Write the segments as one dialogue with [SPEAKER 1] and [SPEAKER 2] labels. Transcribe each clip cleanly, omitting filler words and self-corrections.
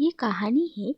[SPEAKER 1] ये कहानी है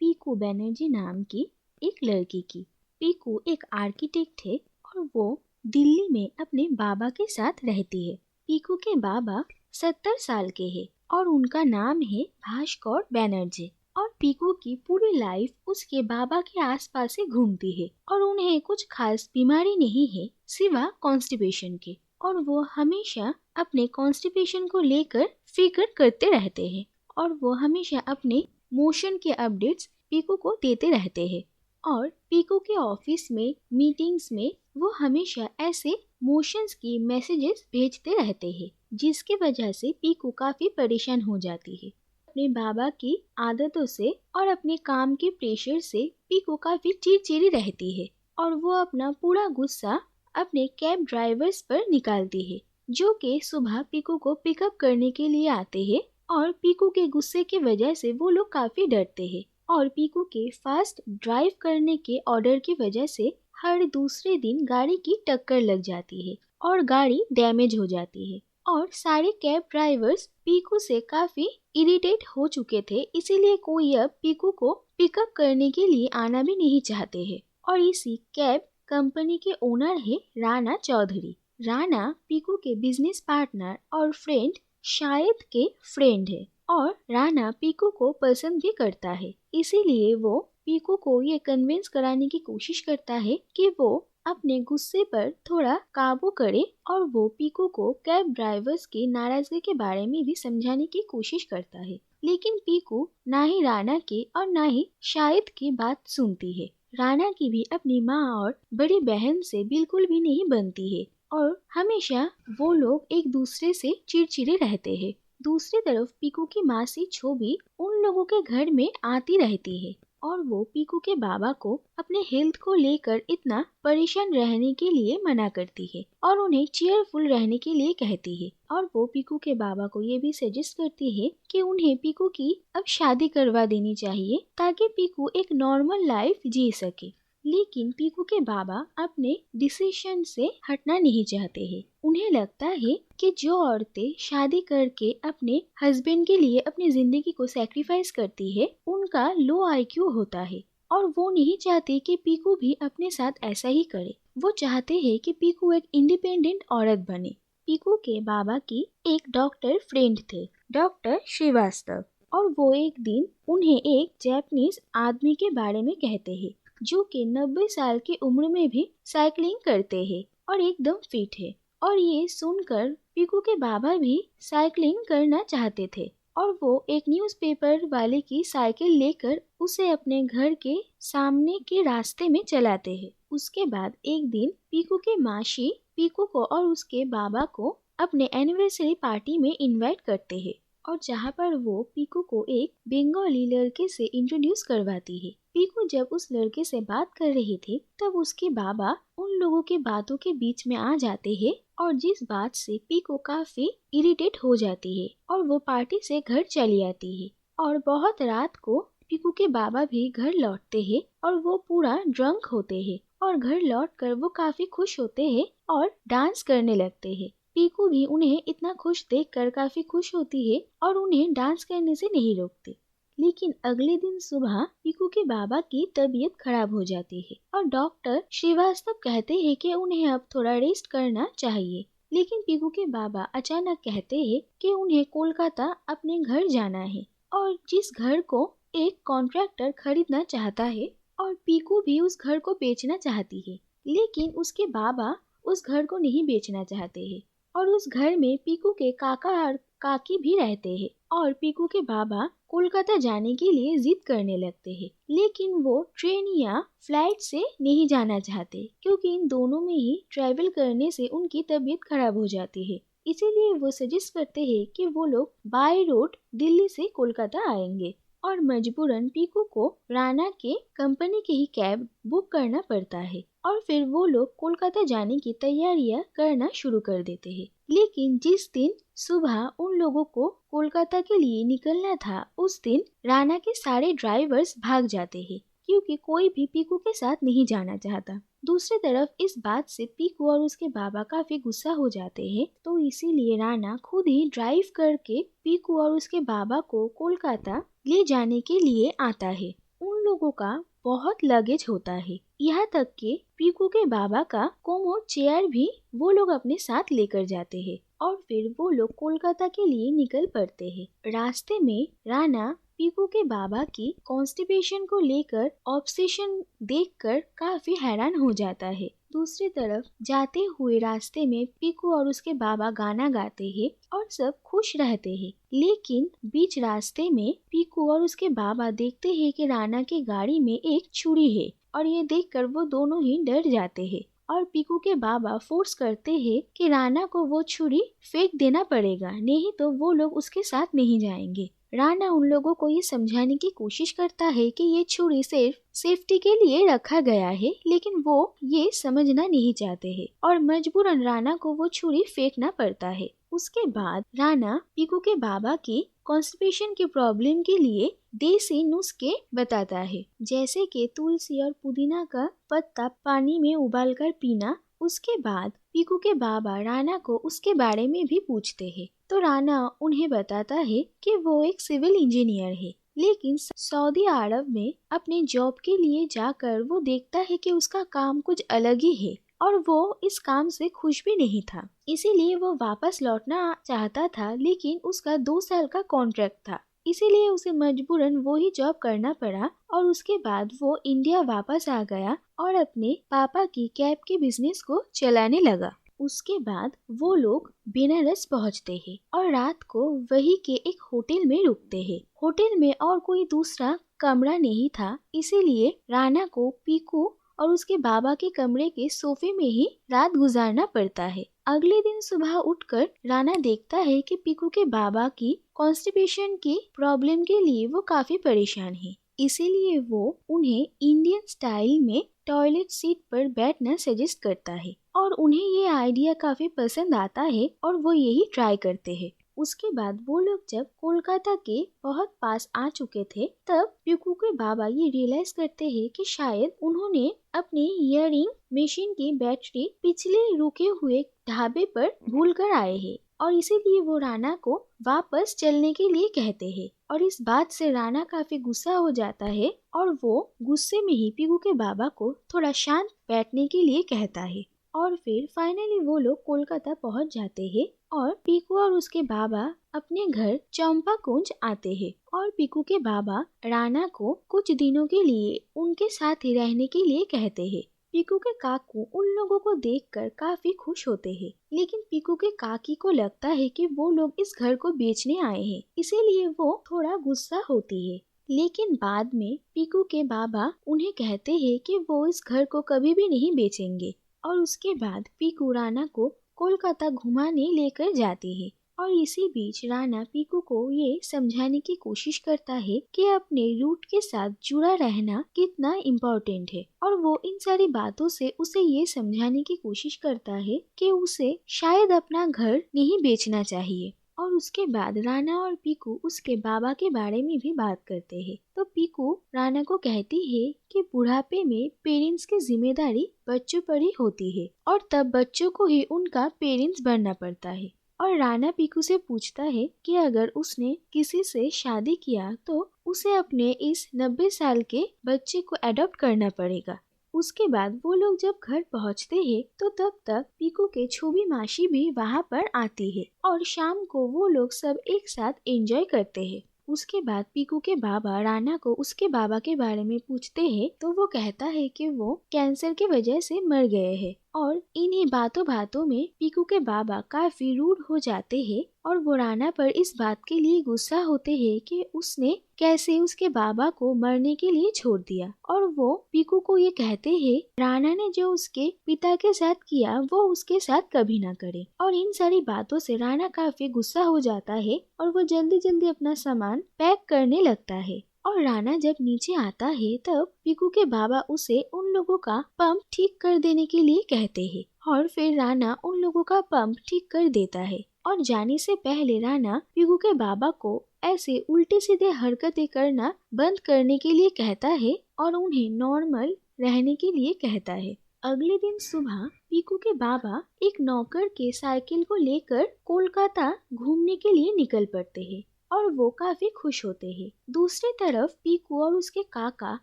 [SPEAKER 1] पीकू बनर्जी नाम की एक लड़की की। पीकू एक आर्किटेक्ट है और वो दिल्ली में अपने बाबा के साथ रहती है। पीकू के बाबा 70 साल के हैं और उनका नाम है भास्कर बनर्जी। और पीकू की पूरी लाइफ उसके बाबा के आसपास ही घूमती है और उन्हें कुछ खास बीमारी नहीं है सिवा कॉन्स्टिपेशन के, और वो हमेशा अपने कॉन्स्टिपेशन को लेकर फिक्र करते रहते हैं और वो हमेशा अपने मोशन के अपडेट्स पीकू को देते रहते हैं। और पीकू के ऑफिस में मीटिंग्स में वो हमेशा ऐसे मोशंस की मैसेजेस भेजते रहते हैं, जिसकी वजह से पीकू काफी परेशान हो जाती है। अपने बाबा की आदतों से और अपने काम के प्रेशर से पीकू काफी चिड़चिड़ी रहती है और वो अपना पूरा गुस्सा अपने कैब ड्राइवर्स पर निकालती है, जो कि सुबह पीकू को पिकअप करने के लिए आते हैं। और पीकू के गुस्से की वजह से वो लोग काफी डरते हैं और पीकू के फास्ट ड्राइव करने के ऑर्डर की वजह से हर दूसरे दिन गाड़ी की टक्कर लग जाती है और गाड़ी डैमेज हो जाती है। और सारे कैब ड्राइवर्स पीकू से काफी इरिटेट हो चुके थे, इसीलिए कोई अब पीकू को पिकअप करने के लिए आना भी नहीं चाहते हैं। और इसी कैब कंपनी के ओनर है राणा चौधरी। राणा पीकू के बिजनेस पार्टनर और फ्रेंड शायद के फ्रेंड है और राणा पीकू को पसंद भी करता है, इसीलिए वो पीकू को ये कन्विंस कराने की कोशिश करता है कि वो अपने गुस्से पर थोड़ा काबू करे और वो पीकू को कैब ड्राइवर्स की नाराजगी के बारे में भी समझाने की कोशिश करता है। लेकिन पीकू ना ही राणा की और ना ही शाहिद की बात सुनती है। राणा की भी अपनी माँ और बड़ी बहन से बिल्कुल भी नहीं बनती है और हमेशा वो लोग एक दूसरे से चिड़चिड़े रहते हैं। दूसरी तरफ पीकू की मासी छोबी उन लोगों के घर में आती रहती है और वो पीकू के बाबा को अपने हेल्थ को लेकर इतना परेशान रहने के लिए मना करती है और उन्हें चीयरफुल रहने के लिए कहती है। और वो पीकू के बाबा को ये भी सजेस्ट करती है कि उन्हें पीकू की अब शादी करवा देनी चाहिए ताकि पीकू एक नॉर्मल लाइफ जी सके। लेकिन पीकू के बाबा अपने डिसीजन से हटना नहीं चाहते हैं। उन्हें लगता है कि जो औरतें शादी करके अपने हस्बैंड के लिए अपनी जिंदगी को सैक्रिफाइस करती है उनका लो आईक्यू होता है और वो नहीं चाहते कि पीकू भी अपने साथ ऐसा ही करे। वो चाहते हैं कि पीकू एक इंडिपेंडेंट औरत बने। पीकू के बाबा की एक डॉक्टर फ्रेंड थे, डॉक्टर श्रीवास्तव, और वो एक दिन उन्हें एक जापानीज आदमी के बारे में कहते हैं जो कि 90 साल की उम्र में भी साइकिलिंग करते हैं और एकदम फिट है। और ये सुनकर पीकू के बाबा भी साइकिलिंग करना चाहते थे और वो एक न्यूज़पेपर वाले की साइकिल लेकर उसे अपने घर के सामने के रास्ते में चलाते हैं। उसके बाद एक दिन पीकू के मासी पीकू को और उसके बाबा को अपने एनिवर्सरी पार्टी में इनवाइट करते हैं और जहाँ पर वो पीकू को एक बंगाली लड़के से इंट्रोड्यूस करवाती है। पीकू जब उस लड़के से बात कर रही थी तब उसके बाबा उन लोगों के बातों के बीच में आ जाते हैं और जिस बात से पीकू काफी इरिटेट हो जाती है और वो पार्टी से घर चली आती है। और बहुत रात को पीकू के बाबा भी घर लौटते हैं और वो पूरा ड्रंक होते हैं और घर लौटकर वो काफी खुश होते हैं और डांस करने लगते हैं। पीकू भी उन्हें इतना खुश देखकर काफी खुश होती है और उन्हें डांस करने से नहीं रोकती। लेकिन अगले दिन सुबह पीकू के बाबा की तबीयत खराब हो जाती है और डॉक्टर श्रीवास्तव कहते हैं कि उन्हें अब थोड़ा रेस्ट करना चाहिए। लेकिन पीकू के बाबा अचानक कहते हैं कि उन्हें कोलकाता अपने घर जाना है और जिस घर को एक कॉन्ट्रैक्टर खरीदना चाहता है और पीकू भी उस घर को बेचना चाहती है। लेकिन उसके बाबा उस घर को नहीं बेचना चाहते हैं और उस घर में पीकू के काका और काकी भी रहते हैं और पीकू के बाबा कोलकाता जाने के लिए जिद करने लगते हैं। लेकिन वो ट्रेन या फ्लाइट से नहीं जाना चाहते क्योंकि इन दोनों में ही ट्रैवल करने से उनकी तबीयत खराब हो जाती है। इसीलिए वो सजेस्ट करते हैं कि वो लोग बाय रोड दिल्ली से कोलकाता आएंगे और मजबूरन पीकू को राणा के कंपनी की ही कैब बुक करना पड़ता है और फिर वो लोग कोलकाता जाने की तैयारियां करना शुरू कर देते हैं। लेकिन जिस दिन सुबह उन लोगों को कोलकाता के लिए निकलना था उस दिन राणा के सारे ड्राइवर्स भाग जाते हैं क्योंकि कोई भी पीकू के साथ नहीं जाना चाहता। दूसरी तरफ इस बात से पीकू और उसके बाबा काफी गुस्सा हो जाते हैं, तो इसीलिए राणा खुद ही ड्राइव करके पीकू और उसके बाबा को कोलकाता ले जाने के लिए आता है। उन लोगों का बहुत लगेज होता है, यहाँ तक कि पीकू के बाबा का कोमोड चेयर भी वो लोग अपने साथ लेकर जाते हैं और फिर वो लोग कोलकाता के लिए निकल पड़ते हैं। रास्ते में राना पीकू के बाबा की कॉन्स्टिपेशन को लेकर ऑब्सेशन देखकर काफी हैरान हो जाता है। दूसरी तरफ जाते हुए रास्ते में पीकू और उसके बाबा गाना गाते हैं और सब खुश रहते हैं। लेकिन बीच रास्ते में पीकू और उसके बाबा देखते हैं कि राना की गाड़ी में एक छुरी है और ये देखकर वो दोनों ही डर जाते हैं और पीकू के बाबा फोर्स करते हैं कि राना को वो छुरी फेंक देना पड़ेगा, नहीं तो वो लोग उसके साथ नहीं जाएंगे। राना उन लोगों को ये समझाने की कोशिश करता है कि ये छुरी सिर्फ सेफ्टी के लिए रखा गया है, लेकिन वो ये समझना नहीं चाहते हैं और मजबूरन राना को वो छुरी फेंकना पड़ता है। उसके बाद राना पीकू के बाबा की कॉन्स्टिपेशन की प्रॉब्लम के लिए देसी नुस्खे बताता है, जैसे कि तुलसी और पुदीना का पत्ता पानी में उबालकर पीना। उसके बाद पीकू के बाबा राना को उसके बारे में भी पूछते हैं, तो राना उन्हें बताता है कि वो एक सिविल इंजीनियर है, लेकिन सऊदी अरब में अपने जॉब के लिए जाकर वो देखता है कि उसका काम कुछ अलग ही है और वो इस काम से खुश भी नहीं था। इसीलिए वो वापस लौटना चाहता था, लेकिन उसका 2 साल का कॉन्ट्रैक्ट था, इसीलिए उसे मजबूरन वो ही जॉब करना पड़ा और उसके बाद वो इंडिया वापस आ गया और अपने पापा की कैब के बिजनेस को चलाने लगा। उसके बाद वो लोग बनारस पहुंचते हैं और रात को वही के एक होटल में रुकते हैं। होटल में और कोई दूसरा कमरा नहीं था, इसीलिए राना को पीकू और उसके बाबा के कमरे के सोफे में ही रात गुजारना पड़ता है। अगले दिन सुबह उठकर राना देखता है कि पीकू के बाबा की कॉन्स्टिपेशन की प्रॉब्लम के लिए वो काफी परेशान है, इसीलिए वो उन्हें इंडियन स्टाइल में टॉयलेट सीट पर बैठना सजेस्ट करता है और उन्हें ये आइडिया काफी पसंद आता है और वो यही ट्राई करते हैं। उसके बाद वो लोग जब कोलकाता के बहुत पास आ चुके थे, तब पीकू के बाबा ये रियलाइज करते हैं कि शायद उन्होंने अपने इयरिंग मशीन की बैटरी पिछले रुके हुए ढाबे पर भूल कर आए हैं और इसीलिए वो राना को वापस चलने के लिए कहते हैं और इस बात से राना काफी गुस्सा हो जाता है और वो गुस्से में ही पीकू के बाबा को थोड़ा शांत बैठने के लिए कहता है और फिर फाइनली वो लोग कोलकाता पहुंच जाते हैं और पीकू और उसके बाबा अपने घर चंपा कुंज आते हैं और पीकू के बाबा राना को कुछ दिनों के लिए उनके साथ ही रहने के लिए कहते हैं। पीकू के काकू उन लोगों को देखकर काफी खुश होते हैं, लेकिन पीकू के काकी को लगता है कि वो लोग इस घर को बेचने आए हैं, इसीलिए वो थोड़ा गुस्सा होती है। लेकिन बाद में पीकू के बाबा उन्हें कहते हैं कि वो इस घर को कभी भी नहीं बेचेंगे और उसके बाद पीकू राना को कोलकाता घुमाने लेकर जाती है और इसी बीच राना पीकू को ये समझाने की कोशिश करता है कि अपने रूट के साथ जुड़ा रहना कितना इम्पोर्टेंट है और वो इन सारी बातों से उसे ये समझाने की कोशिश करता है कि उसे शायद अपना घर नहीं बेचना चाहिए। और उसके बाद राना और पीकू उसके बाबा के बारे में भी बात करते हैं। तो पीकू राना को कहती है कि बुढ़ापे में पेरेंट्स की जिम्मेदारी बच्चों पर ही होती है और तब बच्चों को ही उनका पेरेंट्स बनना पड़ता है। और राना पीकू से पूछता है कि अगर उसने किसी से शादी किया तो उसे अपने इस 90 साल के बच्चे को अडॉप्ट करना पड़ेगा। उसके बाद वो लोग जब घर पहुंचते हैं तो तब तक पीकू के छोबी मासी भी वहाँ पर आती है और शाम को वो लोग सब एक साथ एंजॉय करते हैं। उसके बाद पीकू के बाबा राना को उसके बाबा के बारे में पूछते हैं तो वो कहता है कि वो कैंसर की वजह से मर गए हैं और इन्हीं बातों बातों में पीकू के बाबा काफी रूड हो जाते हैं और वो राना पर इस बात के लिए गुस्सा होते हैं कि उसने कैसे उसके बाबा को मरने के लिए छोड़ दिया और वो पीकू को ये कहते हैं राना ने जो उसके पिता के साथ किया वो उसके साथ कभी ना करे। और इन सारी बातों से राना काफी गुस्सा हो जाता है और वो जल्दी जल्दी अपना सामान पैक करने लगता है। और राना जब नीचे आता है तब पीकू के बाबा उसे उन लोगों का पंप ठीक कर देने के लिए कहते हैं और फिर राना उन लोगों का पंप ठीक कर देता है। और जाने से पहले राना पीकू के बाबा को ऐसे उल्टे सीधे हरकतें करना बंद करने के लिए कहता है और उन्हें नॉर्मल रहने के लिए कहता है। अगले दिन सुबह पीकू के बाबा एक नौकर के साइकिल को लेकर कोलकाता घूमने के लिए निकल पड़ते हैं और वो काफी खुश होते हैं। दूसरी तरफ पीकू और उसके काका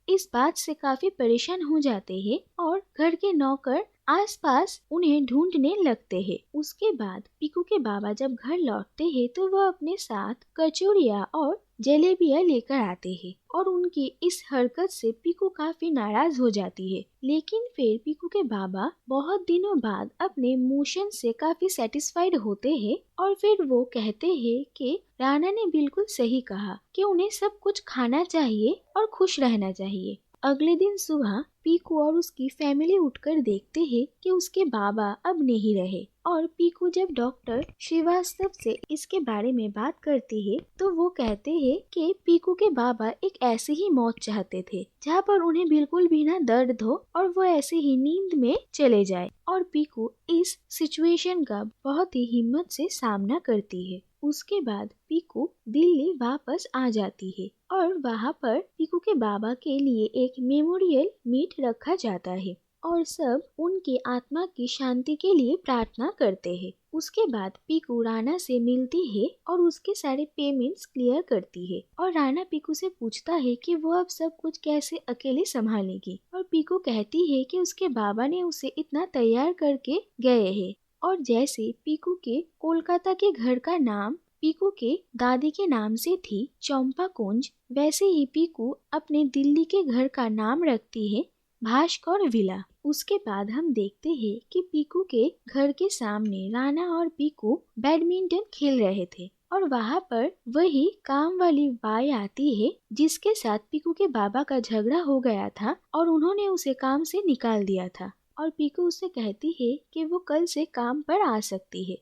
[SPEAKER 1] इस बात से काफी परेशान हो जाते हैं और घर के नौकर आसपास उन्हें ढूंढने लगते हैं। उसके बाद पीकू के बाबा जब घर लौटते हैं तो वह अपने साथ कचौरियाँ और जलेबियाँ लेकर आते हैं और उनकी इस हरकत से पीकू काफी नाराज हो जाती है। लेकिन फिर पीकू के बाबा बहुत दिनों बाद अपने मोशन से काफी सेटिस्फाइड होते हैं और फिर वो कहते हैं कि राना ने बिल्कुल सही कहा कि उन्हें सब कुछ खाना चाहिए और खुश रहना चाहिए। अगले दिन सुबह पीकू और उसकी फैमिली उठकर देखते हैं कि उसके बाबा अब नहीं रहे और पीकू जब डॉक्टर श्रीवास्तव से इसके बारे में बात करती है तो वो कहते हैं कि पीकू के बाबा एक ऐसी ही मौत चाहते थे जहाँ पर उन्हें बिल्कुल भी ना दर्द हो और वो ऐसे ही नींद में चले जाए। और पीकू इस सिचुएशन का बहुत ही हिम्मत से सामना करती है। उसके बाद पीकू दिल्ली वापस आ जाती है और वहाँ पर पीकू के बाबा के लिए एक मेमोरियल मीट रखा जाता है और सब उनकी आत्मा की शांति के लिए प्रार्थना करते हैं। उसके बाद पीकू राणा से मिलती है और उसके सारे पेमेंट्स क्लियर करती है और राणा पीकू से पूछता है कि वो अब सब कुछ कैसे अकेले संभालेगी और पीकू कहती है कि उसके बाबा ने उसे इतना तैयार करके गए हैं। और जैसे पीकू के कोलकाता के घर का नाम पीकू के दादी के नाम से थी चंपा कुंज, वैसे ही पीकू अपने दिल्ली के घर का नाम रखती है भास्कर विला। उसके बाद हम देखते हैं कि पीकू के घर के सामने राणा और पीकू बैडमिंटन खेल रहे थे और वहाँ पर वही काम वाली बाई आती है जिसके साथ पीकू के बाबा का झगड़ा हो गया था और उन्होंने उसे काम से निकाल दिया था और पीकू उससे कहती है कि वो कल से काम पर आ सकती है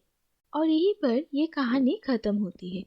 [SPEAKER 1] और यहीं पर ये कहानी खत्म होती है।